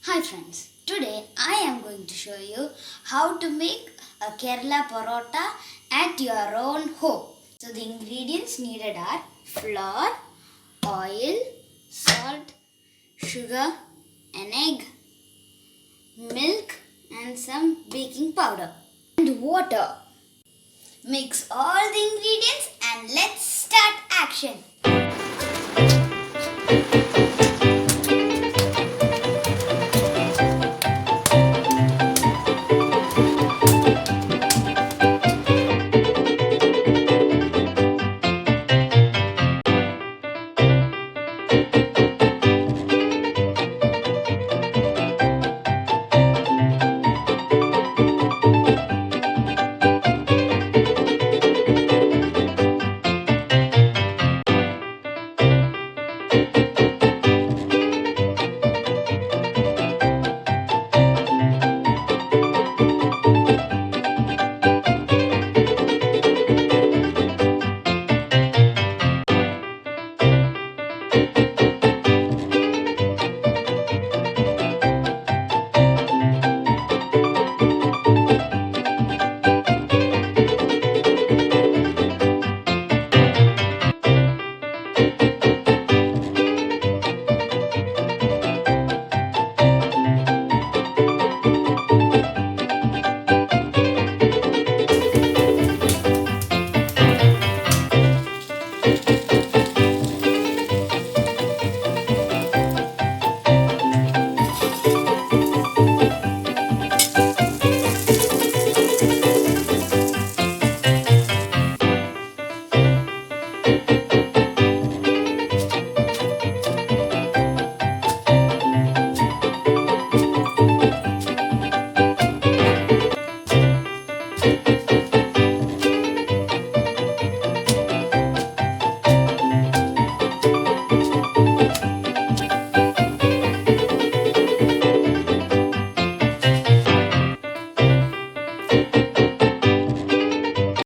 Hi friends, today I am going to show you how to make a Kerala Porotta at your own home. So the ingredients needed are flour, oil, salt, sugar, an egg, milk and some baking powder and water. Mix all the ingredients and let's start action.